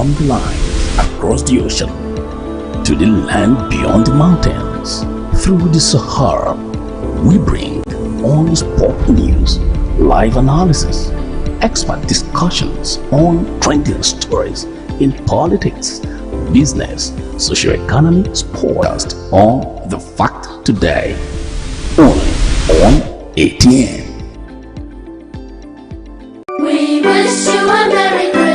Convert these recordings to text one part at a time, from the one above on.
from the lines across the ocean to the land beyond the mountains, through the Sahara, we bring on sport news, live analysis, expert discussions on trending stories in politics, business, socio-economy, sports on The Fact Today, only on ATN. We wish you a Merry Christmas.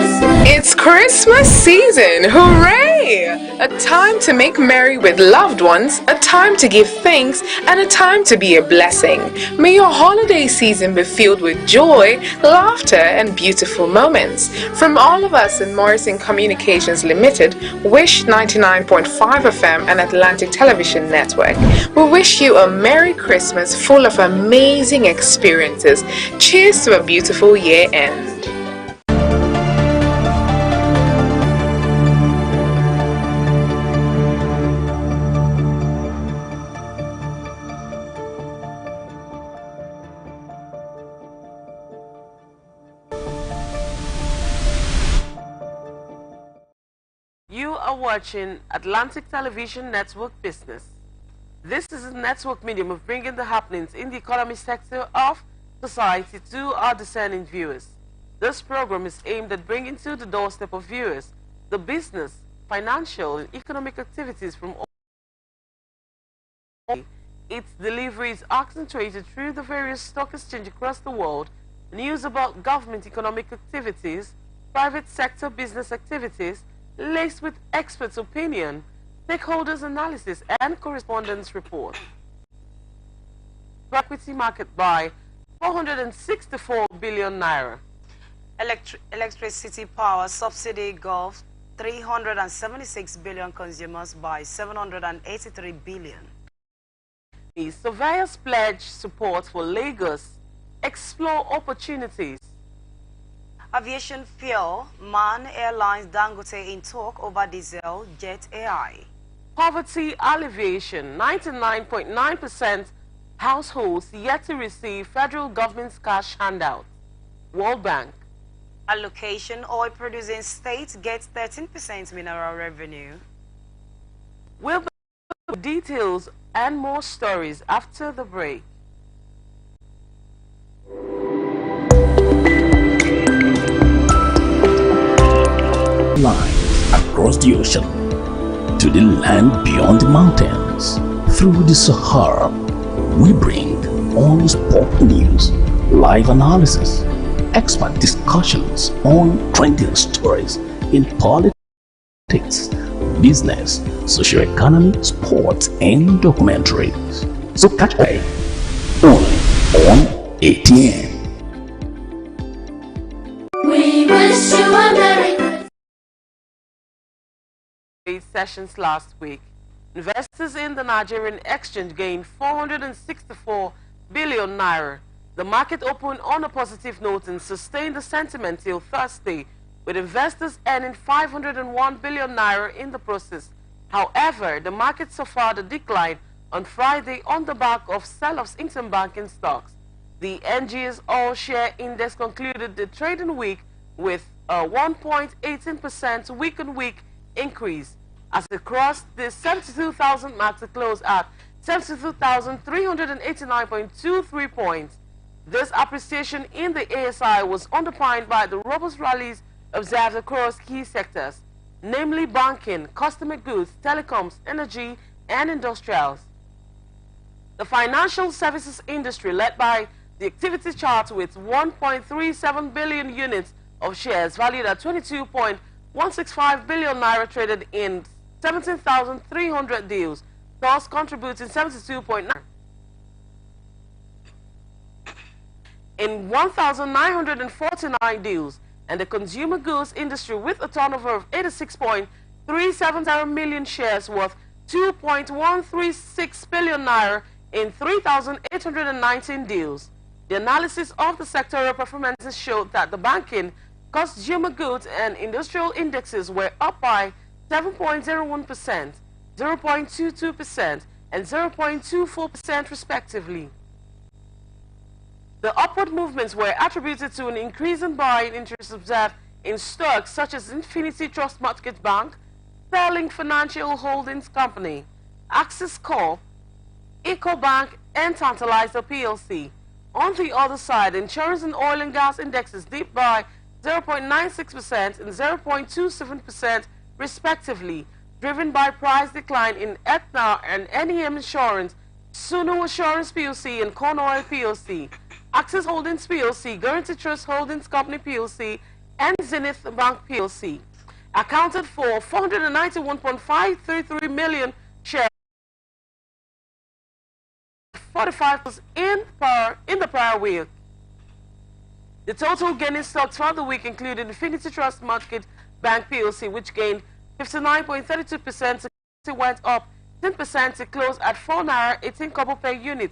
It's Christmas season! Hooray! A time to make merry with loved ones, a time to give thanks, and a time to be a blessing. May your holiday season be filled with joy, laughter, and beautiful moments. From all of us in Morrison Communications Limited, Wish 99.5 FM and Atlantic Television Network, we wish you a Merry Christmas full of amazing experiences. Cheers to a beautiful year end. You are watching Atlantic Television Network Business. This is a network medium of bringing the happenings in the economy sector of society to our discerning viewers. This program is aimed at bringing to the doorstep of viewers the business, financial, and economic activities from all. Its delivery is concentrated through the various stock exchanges across the world, news about government economic activities, private sector business activities, laced with experts' opinion, stakeholders' analysis, and correspondence report. Equity market by 464 billion naira. Electricity power subsidy gulf 376 billion consumers by 783 billion. The surveyors pledge support for Lagos. Explore opportunities. Aviation fuel, MAN Airlines Dangote in talk over diesel jet AI. Poverty alleviation, 99.9% households yet to receive federal government's cash handout. World Bank. Allocation, oil producing states gets 13% mineral revenue. We'll be with details and more stories after the break. Lines across the ocean to the land beyond the mountains, through the Sahara, we bring on sport news, live analysis, expert discussions on trending stories in politics, business, socio-economy, sports, and documentaries. So catch play only on ATN. We wish you a Merry Christmas. Sessions last week. Investors in the Nigerian exchange gained 464 billion naira. The market opened on a positive note and sustained the sentiment till Thursday, with investors earning 501 billion naira in the process. However, the market suffered a decline on Friday on the back of sell-offs in some banking stocks. The NG's all-share index concluded the trading week with a 1.18% week-on-week increase as it crossed the 72,000 mark to close at 72,389.23 points. This appreciation in the ASI was underpinned by the robust rallies observed across key sectors, namely banking, customer goods, telecoms, energy, and industrials. The financial services industry led by the activity chart with 1.37 billion units of shares valued at 22.165 billion naira traded in 17,300 deals, thus contributing 72.9. In 1,949 deals, and the consumer goods industry with a turnover of 86.370 million shares worth 2.136 billion naira in 3,819 deals. The analysis of the sectoral performances showed that the banking, consumer goods, and industrial indexes were up by 7.01%, 0.22%, and 0.24% respectively. The upward movements were attributed to an increase in buying interest observed in stocks such as Infinity Trust Mortgage Bank, Sterling Financial Holdings Company, Axis Corp, EcoBank, and Tantalizer PLC. On the other side, insurance and oil and gas indexes dipped by 0.96% and 0.27% respectively, driven by price decline in Aetna and NEM Insurance, Suno Assurance PLC and Cornwall PLC, Axis Holdings PLC, Guaranty Trust Holdings Company PLC, and Zenith Bank PLC, accounted for 491.533 million shares, 45 in the prior week. The total gain in stocks for the week included Infinity Trust Mortgage Bank PLC, which gained 59.32%, went up 10% to close at 4 naira 18 kobo per unit.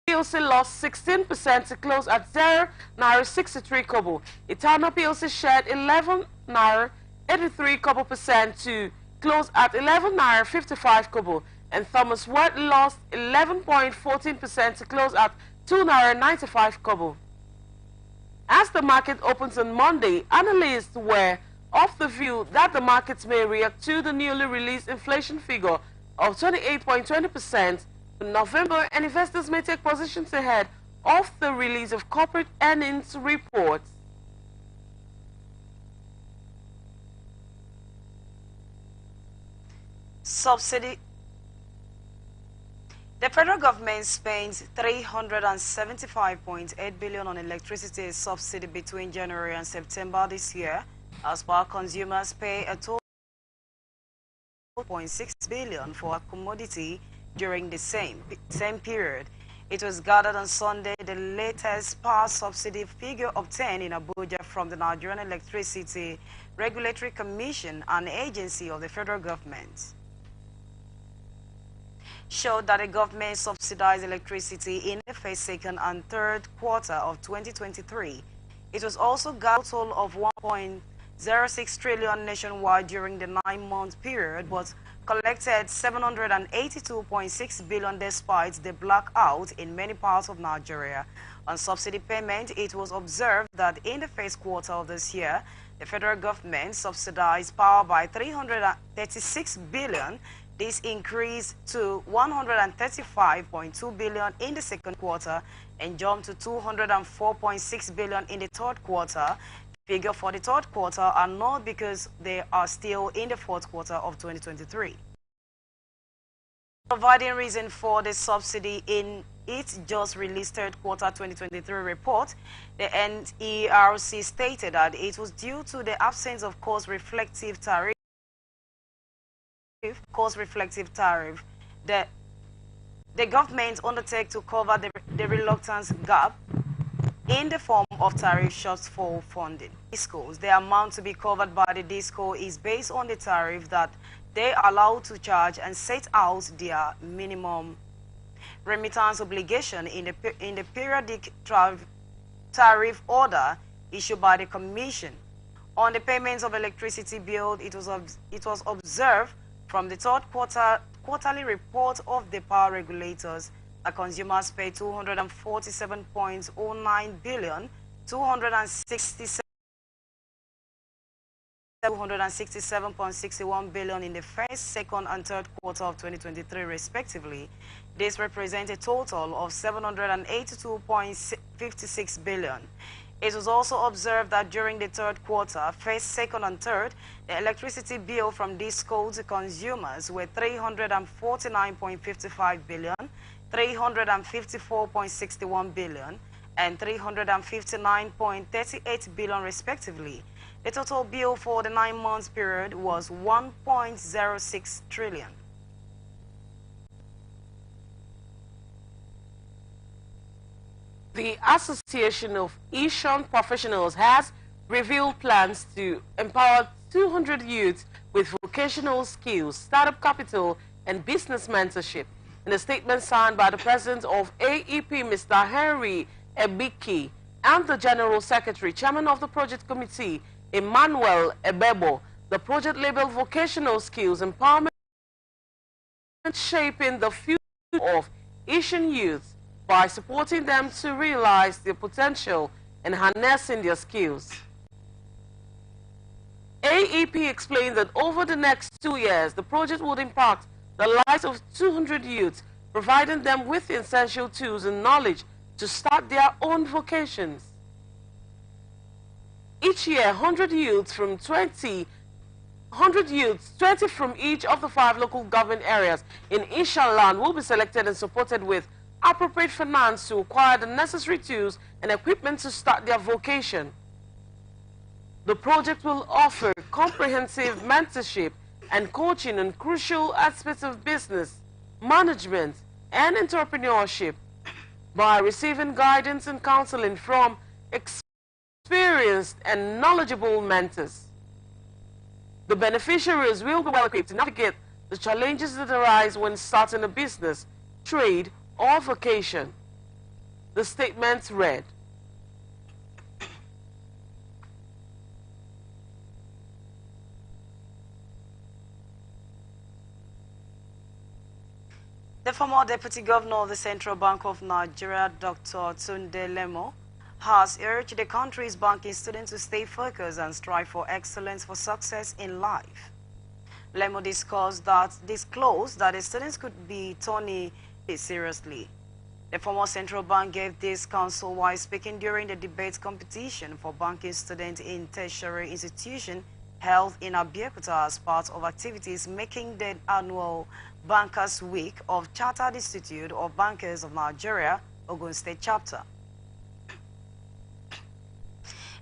PLC lost 16% to close at 0 naira 63 kobo. Eternal PLC shared 11 naira 83 kobo percent to close at 11 naira 55 kobo, and Thomas Watt lost 11.14% to close at 2 naira 95 kobo. As the market opens on Monday, analysts were of the view that the markets may react to the newly released inflation figure of 28.20% in November, and investors may take positions ahead of the release of corporate earnings reports. Subsidy. The federal government spends 375.8 billion on electricity subsidy between January and September this year, as power consumers pay a total of 0.6 billion for a commodity during the same period. It was gathered on Sunday, the latest power subsidy figure obtained in Abuja from the Nigerian Electricity Regulatory Commission, an agency of the federal government, showed that the government subsidized electricity in the first, second, and third quarter of 2023. It was also a total of 1.06 trillion nationwide during the 9-month period, but collected 782.6 billion despite the blackout in many parts of Nigeria. On subsidy payment, it was observed that in the first quarter of this year, the federal government subsidized power by 336 billion. This increased to 135.2 billion in the second quarter and jumped to 204.6 billion in the third quarter. Figure for the third quarter are not because they are still in the fourth quarter of 2023. Providing reason for the subsidy in its just released third quarter 2023 report, the NERC stated that it was due to the absence of cost-reflective tariff. The government undertake to cover the reluctance gap in the form of tariff shortfall funding. Discos, the amount to be covered by the disco is based on the tariff that they are allowed to charge and set out their minimum remittance obligation in the periodic tariff order issued by the Commission. On the payments of electricity bill, it was observed from the third quarterly report of the power regulators that consumers pay 247.09 billion, 267.61 billion in the first, second, and third quarter of 2023, respectively. This represents a total of 782.56 billion. It was also observed that during the third quarter, first, second, and third, the electricity bill from disco to consumers were 349.55 billion, 354.61 billion, and 359.38 billion, respectively. The total bill for the 9-month period was 1.06 trillion. The Association of Asian Professionals has revealed plans to empower 200 youths with vocational skills, startup capital, and business mentorship. In a statement signed by the president of AEP, Mr. Henry Ebiki, and the General Secretary, Chairman of the Project Committee, Emmanuel Ebebo, the project labeled Vocational Skills Empowerment Shaping the Future of Asian youth by supporting them to realize their potential and harnessing their skills. AEP explained that over the next 2 years, the project would impact the lives of 200 youths, providing them with the essential tools and knowledge to start their own vocations. Each year, 20 from each of the 5 local government areas in Ishaland will be selected and supported with appropriate finance to acquire the necessary tools and equipment to start their vocation. The project will offer comprehensive mentorship and coaching on crucial aspects of business, management, and entrepreneurship by receiving guidance and counseling from experienced and knowledgeable mentors. The beneficiaries will be well equipped to navigate the challenges that arise when starting a business, trade, or vocation. The statement read, The former Deputy Governor of the Central Bank of Nigeria, Dr. Tunde Lemo, has urged the country's banking students to stay focused and strive for excellence for success in life. Lemo disclosed that the students could be taken seriously. The former central bank gave this counsel while speaking during the debate competition for banking students in tertiary institution held in Abeokuta as part of activities making the annual Bankers Week of Chartered Institute of Bankers of Nigeria, Ogun State Chapter.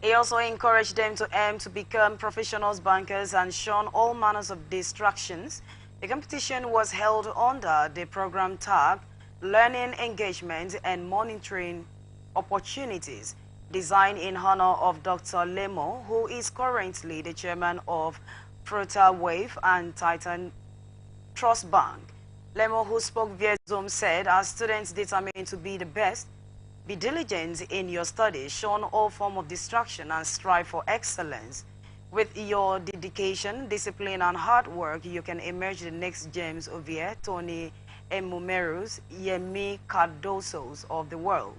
He also encouraged them to aim to become professional bankers and shun all manners of distractions. The competition was held under the program tag Learning Engagement and Monitoring Opportunities, designed in honor of Dr. Lemo, who is currently the chairman of Fruta Wave and Titan Trust Bank. Lemo, who spoke via Zoom, said, as students determined to be the best, be diligent in your studies, shun all form of distraction, and strive for excellence. With your dedication, discipline, and hard work, you can emerge the next James Ovie, Tony Emumerus, Yemi Cardosos of the world.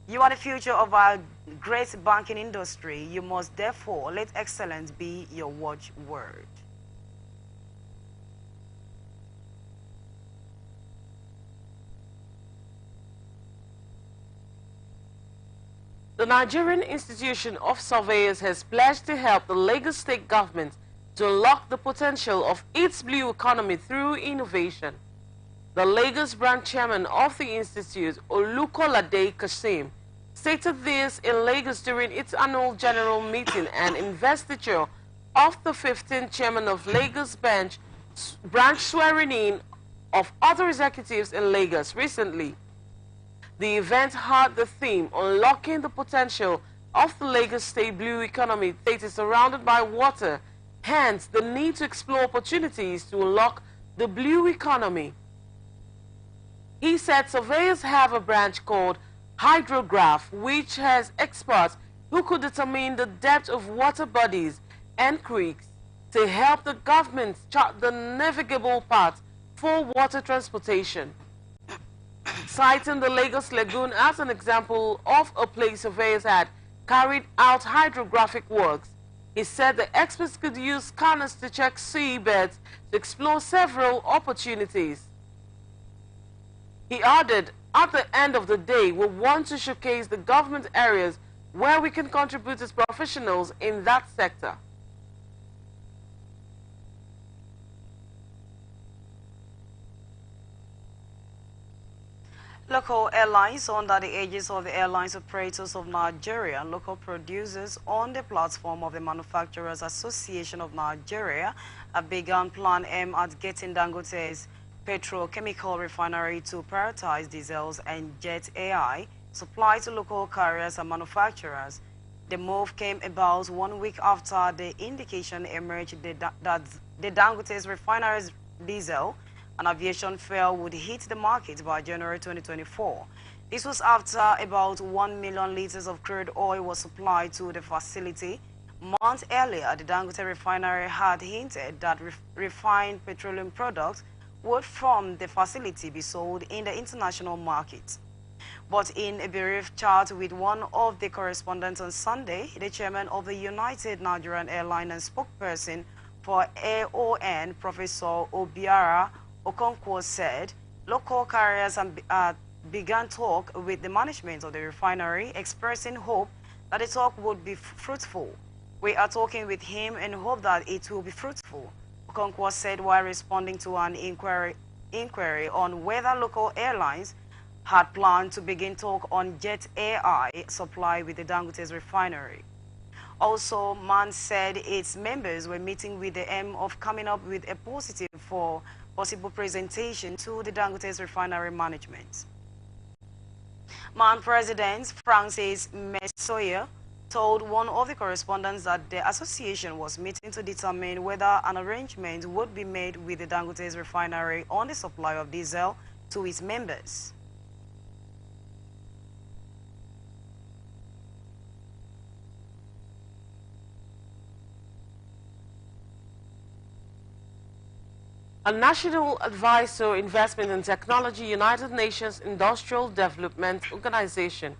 You are the future of our great banking industry. You must therefore let excellence be your watchword. The Nigerian Institution of Surveyors has pledged to help the Lagos State government to unlock the potential of its blue economy through innovation. The Lagos branch chairman of the institute, Olukolade Kasim, stated this in Lagos during its annual general meeting and investiture of the 15th chairman of Lagos branch swearing in of other executives in Lagos recently. The event had the theme Unlocking the Potential of the Lagos State Blue Economy that is surrounded by water, hence the need to explore opportunities to unlock the blue economy. He said surveyors have a branch called Hydrograph, which has experts who could determine the depth of water bodies and creeks to help the government chart the navigable path for water transportation. Citing the Lagos Lagoon as an example of a place surveyors had carried out hydrographic works, he said the experts could use scanners to check seabeds to explore several opportunities. He added, at the end of the day, we want to showcase the government areas where we can contribute as professionals in that sector. Local airlines under the aegis of the Airlines Operators of Nigeria and local producers on the platform of the Manufacturers Association of Nigeria have begun Plan M at getting Dangote's petrochemical refinery to prioritize diesels and jet AI supply to local carriers and manufacturers. The move came about 1 week after the indication emerged that the Dangote's refinery's diesel and aviation fuel would hit the market by January 2024. This was after about 1 million liters of crude oil was supplied to the facility. Months earlier, the Dangote refinery had hinted that refined petroleum products would from the facility be sold in the international market. But in a brief chat with one of the correspondents on Sunday, the chairman of the United Nigerian Airlines and spokesperson for AON, Professor Obiara Okonkwo, said local carriers began talk with the management of the refinery, expressing hope that the talk would be fruitful. We are talking with him and hope that it will be fruitful, Okonkwo said while responding to an inquiry on whether local airlines had planned to begin talk on jet AI supply with the Dangote's refinery. Also, MAN said its members were meeting with the aim of coming up with a positive for possible presentation to the Dangote's refinery management. MAN President Francis Mesoye told one of the correspondents that the association was meeting to determine whether an arrangement would be made with the Dangote's refinery on the supply of diesel to its members. A National Advisor Investment and Technology United Nations Industrial Development Organization,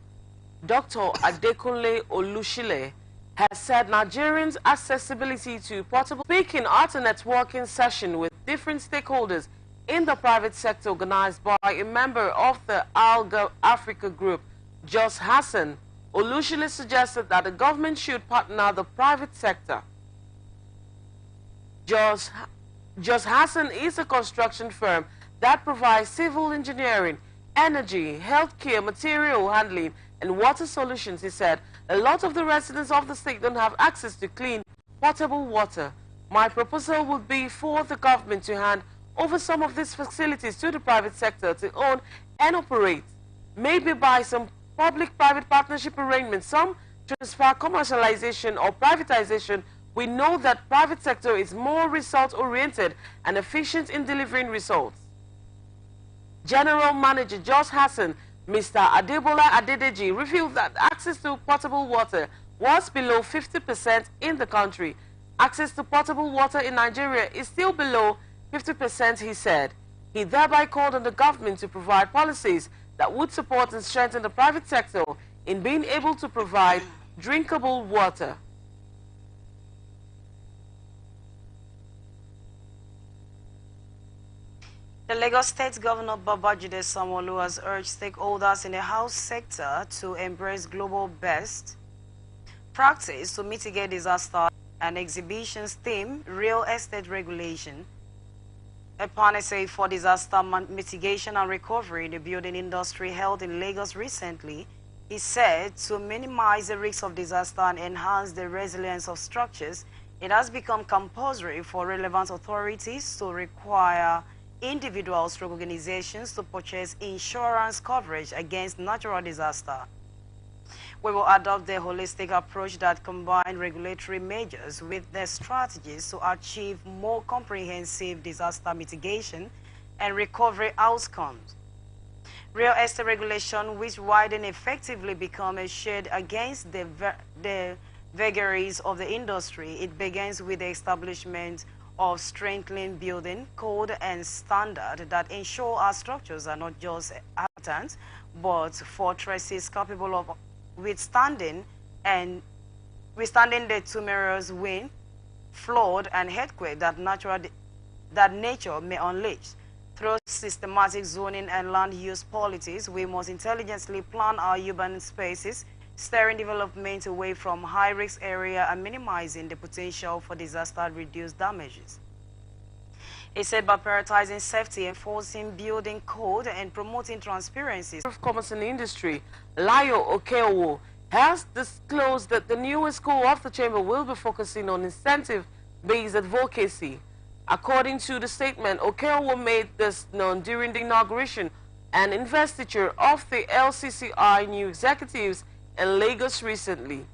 Dr. Adekunle Olushile, has said Nigerians' accessibility to portable speaking at a networking session with different stakeholders in the private sector organized by a member of the ALGA Africa Group, Jos Hassan. Olushile suggested that the government should partner the private sector. Jos Hassan is a construction firm that provides civil engineering, energy, healthcare, material handling, and water solutions. He said, a lot of the residents of the state don't have access to clean, potable water. My proposal would be for the government to hand over some of these facilities to the private sector to own and operate, maybe by some public-private partnership arrangements, some transfer, commercialization, or privatization. We know that private sector is more result-oriented and efficient in delivering results. General Manager Jos Hassan, Mr. Adebola Adedeji, revealed that access to potable water was below 50% in the country. Access to potable water in Nigeria is still below 50%, he said. He thereby called on the government to provide policies that would support and strengthen the private sector in being able to provide drinkable water. The Lagos State Governor Babajide Sanwo-Olu has urged stakeholders in the house sector to embrace global best practice to mitigate disaster and exhibitions theme real estate regulation. A panel for disaster mitigation and recovery in the building industry held in Lagos recently is said to minimize the risks of disaster and enhance the resilience of structures. It has become compulsory for relevant authorities to require individuals or organizations to purchase insurance coverage against natural disaster. We will adopt the holistic approach that combines regulatory measures with the strategies to achieve more comprehensive disaster mitigation and recovery outcomes. Real estate regulation, which widen effectively become a shield against the vagaries of the industry. It begins with the establishment of strengthening building code and standard that ensure our structures are not just habitants, but fortresses capable of withstanding the tumultuous wind, flood, and earthquake that nature may unleash. Through systematic zoning and land use policies, we must intelligently plan our urban spaces, steering development away from high-risk area and minimizing the potential for disaster-reduced damages. He said by prioritizing safety, enforcing building code, and promoting transparency. Of Commerce and Industry, Layo Okeowo, has disclosed that the newest school of the chamber will be focusing on incentive-based advocacy. According to the statement, Okeowo made this known during the inauguration and investiture of the LCCI new executives in Lagos recently.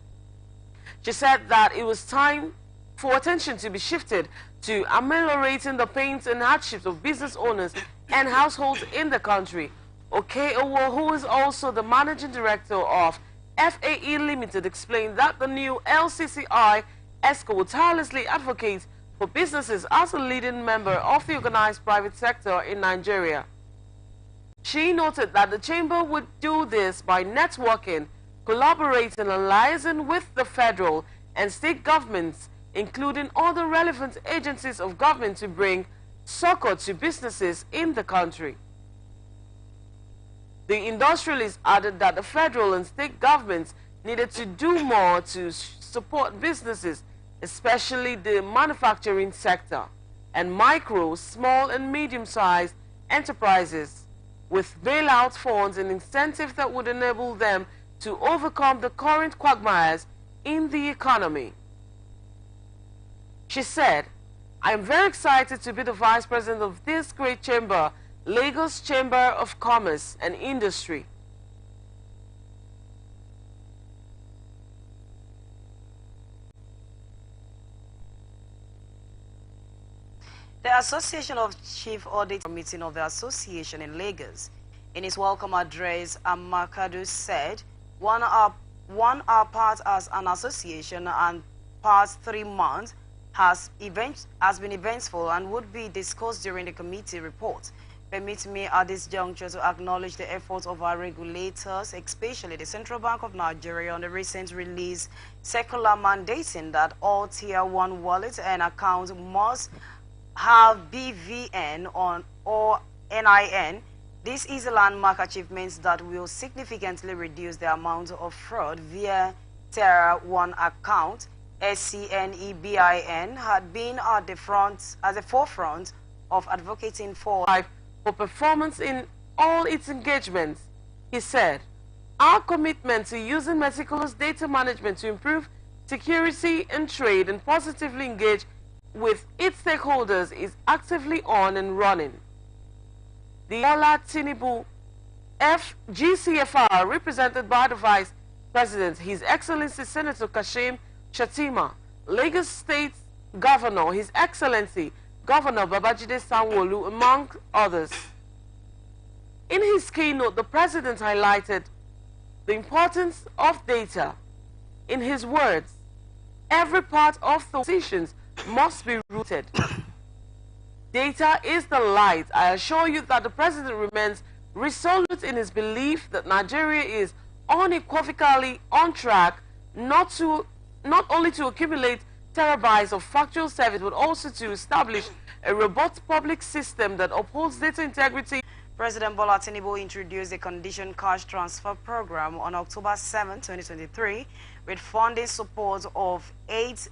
She said that it was time for attention to be shifted to ameliorating the pains and hardships of business owners and households in the country. Okeowo, who is also the managing director of FAE Limited, explained that the new LCCI ESCO will tirelessly advocate for businesses as a leading member of the organized private sector in Nigeria. She noted that the chamber would do this by networking, collaborating and liaising with the federal and state governments, including other relevant agencies of government, to bring succor to businesses in the country. The industrialist added that the federal and state governments needed to do more to support businesses, especially the manufacturing sector, and micro, small and medium-sized enterprises, with bailout funds and incentives that would enable them to overcome the current quagmires in the economy. She said, "I am very excited to be the vice president of this great chamber, Lagos Chamber of Commerce and Industry." The Association of Chief Audit Meeting of the Association in Lagos, in his welcome address, Amakadu said, one our part as an association and past 3 months has been eventful and would be discussed during the committee report. Permit me at this juncture to acknowledge the efforts of our regulators, especially the Central Bank of Nigeria, on the recent release circular mandating that all Tier 1 wallets and accounts must have BVN on or NIN. This is a landmark achievement that will significantly reduce the amount of fraud via Tier 1 account. SCNEBIN had been at the forefront of advocating for performance in all its engagements. He said, "Our commitment to using meticulous data management to improve security and trade and positively engage with its stakeholders is actively on and running." The Bola Tinubu GCFR, represented by the Vice President, His Excellency Senator Kashim Shettima, Lagos State Governor, His Excellency Governor Babajide Sanwo-Olu, among others. In his keynote, the President highlighted the importance of data. In his words, every part of the decisions must be rooted. Data is the light. I assure you that the President remains resolute in his belief that Nigeria is unequivocally on track not only to accumulate terabytes of factual service, but also to establish a robust public system that upholds data integrity. President Bola Tinubu introduced the condition cash transfer program on October 7, 2023, with funding support of $8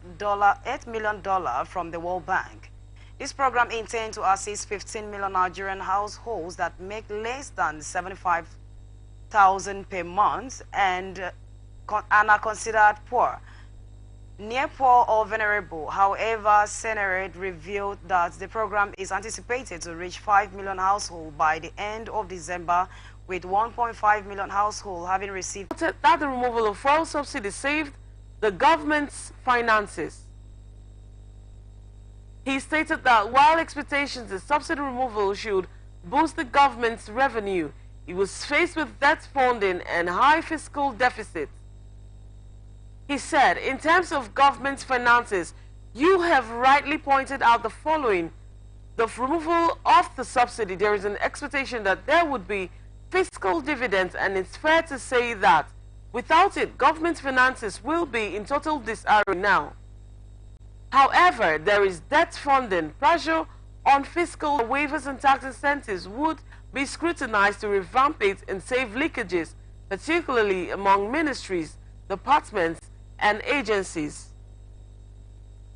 million from the World Bank. This program intends to assist 15 million Nigerian households that make less than $75,000 per month and are considered poor, near poor or vulnerable. However, Senate revealed that the program is anticipated to reach 5 million households by the end of December, with 1.5 million households having received. That the removal of fuel subsidy saved the government's finances. He stated that while expectations the subsidy removal should boost the government's revenue, it was faced with debt funding and high fiscal deficits. He said, "In terms of government's finances, you have rightly pointed out the following. The removal of the subsidy, there is an expectation that there would be fiscal dividends, and it's fair to say that without it, government's finances will be in total disarray now. However, there is debt funding, pressure on fiscal waivers and tax incentives would be scrutinized to revamp it and save leakages, particularly among ministries, departments, and agencies.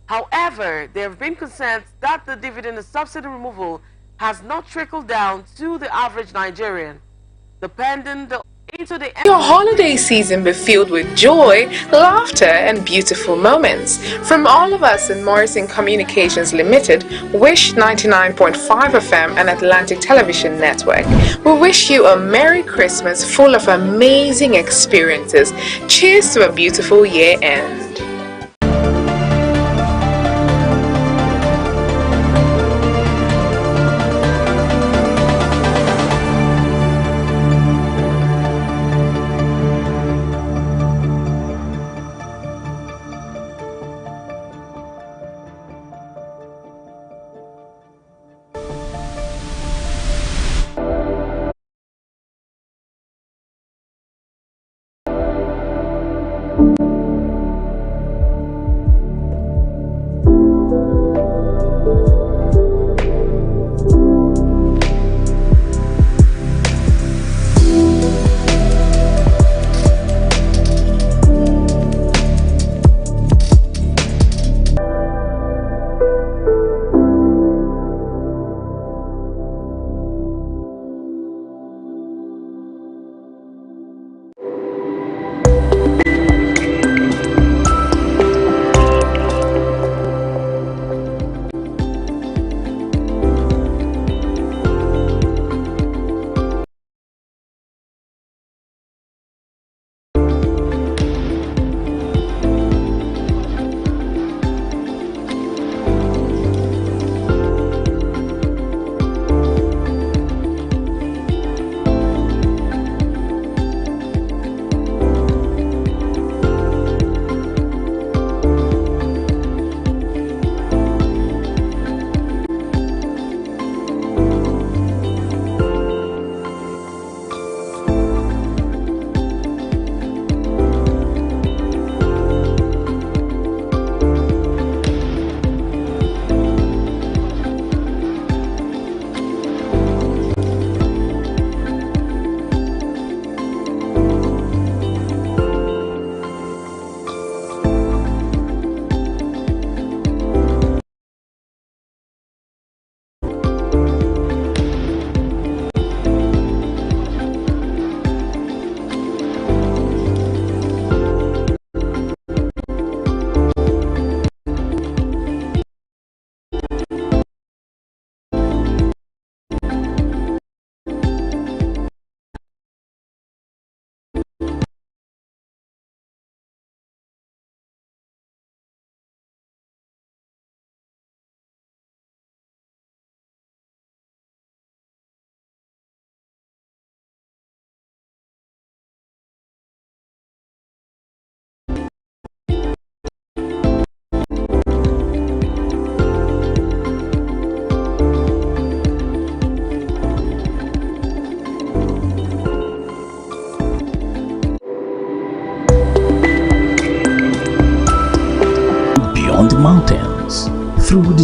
However, there have been concerns that the dividend and subsidy removal has not trickled down to the average Nigerian, depending into the Your holiday season be filled with joy, laughter, and beautiful moments. From all of us in Morrison Communications Limited, Wish 99.5 FM and Atlantic Television Network, we wish you a Merry Christmas full of amazing experiences. Cheers to a beautiful year end.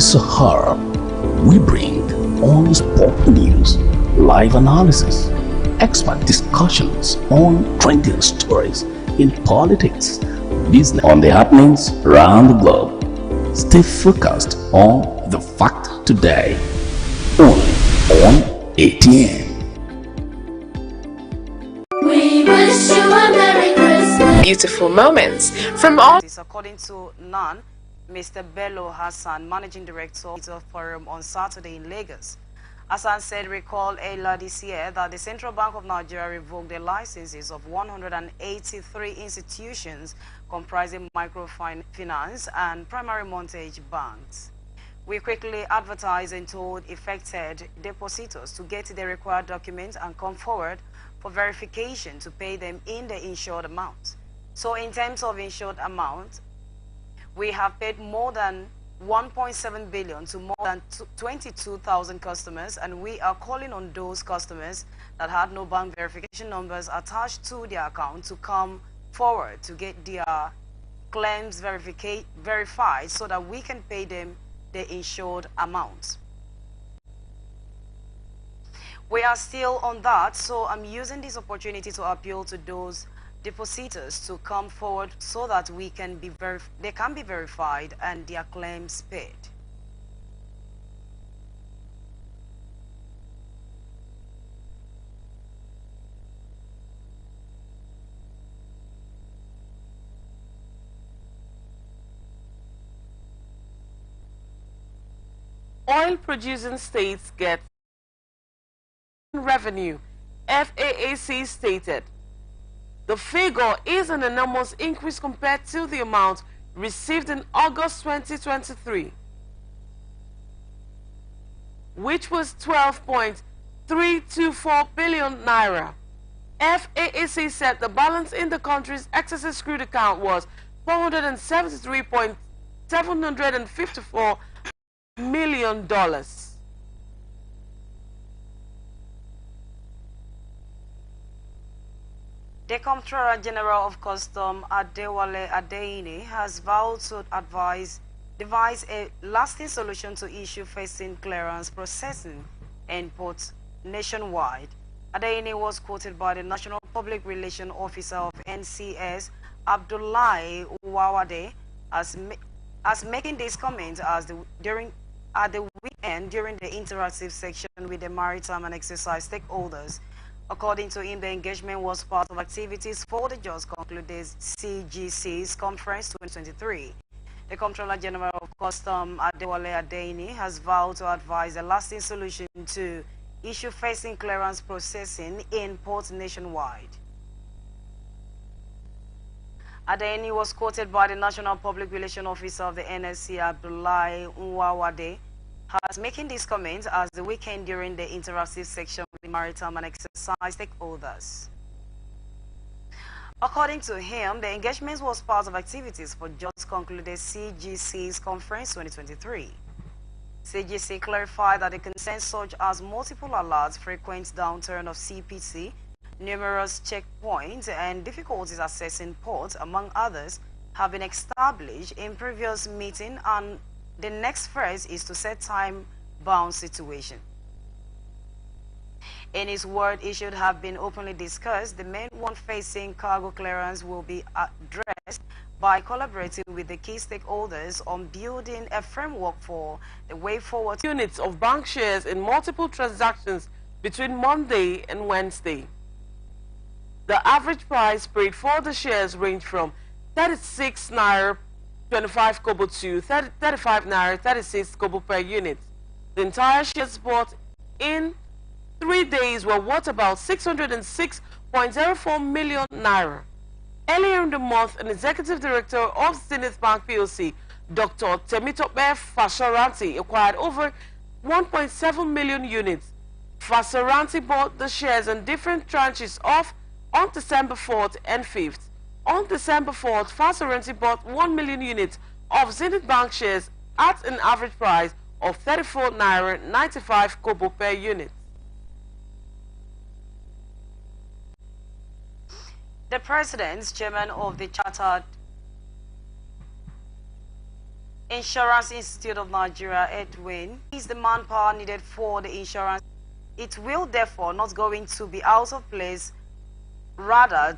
the Sahara, we bring on-the-spot news, live analysis, expert discussions on trending stories in politics, business, on the happenings around the globe. Stay focused on the fact today, only on ATN. We wish you a Merry Christmas. Beautiful moments from all. According to NAN, Mr. Bello Hassan, Managing Director of the Forum on Saturday in Lagos. Hassan said, recall earlier this year that the Central Bank of Nigeria revoked the licenses of 183 institutions comprising microfinance and primary mortgage banks. We quickly advertised and told affected depositors to get the required documents and come forward for verification to pay them in the insured amount. So in terms of insured amount, we have paid more than 1.7 billion to more than 22,000 customers, and we are calling on those customers that had no bank verification numbers attached to their account to come forward to get their claims verified so that we can pay them the insured amount. We are still on that, so I'm using this opportunity to appeal to those depositors to come forward so that they can be verified and their claims paid. Oil producing states get revenue, FAAC stated. The figure is an enormous increase compared to the amount received in August 2023, which was 12.324 billion naira. FAAC said the balance in the country's excess crude account was $473.754 million. The Comptroller General of Custom, Adewale Adeini, has vowed to devise a lasting solution to issue facing clearance processing and ports nationwide. Adeini was quoted by the National Public Relations Officer of NCS, Abdullahi Uwawade, as making these comments at the weekend during the interactive section with the maritime and exercise stakeholders. According to him, the engagement was part of activities for the just concluded CGC's Conference 2023. The Comptroller General of Custom, Adewale Adeini, has vowed to advise a lasting solution to issue facing clearance processing in ports nationwide. Adeini was quoted by the National Public Relations Officer of the NSC, Abdullahi Uwawade, has making these comments as the weekend during the interactive section with the maritime and exercise stakeholders. According to him, the engagement was part of activities for just concluded CGC's Conference 2023. CGC clarified that the concerns such as multiple alerts, frequent downturn of CPC, numerous checkpoints, and difficulties accessing ports, among others, have been established in previous meeting, and the next phase is to set time-bound situation. In his word, it should have been openly discussed. The main one facing cargo clearance will be addressed by collaborating with the key stakeholders on building a framework for the way forward. Units of bank shares in multiple transactions between Monday and Wednesday. The average price paid for the shares range from 36 naira 25 kobo to 35 naira 36 kobo per unit. The entire shares bought in 3 days were worth about 606.04 million naira. Earlier in the month, an executive director of Zenith Bank PLC, Dr. Temitope Fashoranti, acquired over 1.7 million units. Fashoranti bought the shares in different tranches on December 4th and 5th. On December 4th, Fashoranti bought 1 million units of Zenith Bank shares at an average price of 34 naira 95 kobo per unit. The President, Chairman of the Chartered Insurance Institute of Nigeria, Edwin, is the manpower needed for the insurance. It will therefore not going to be out of place. Rather,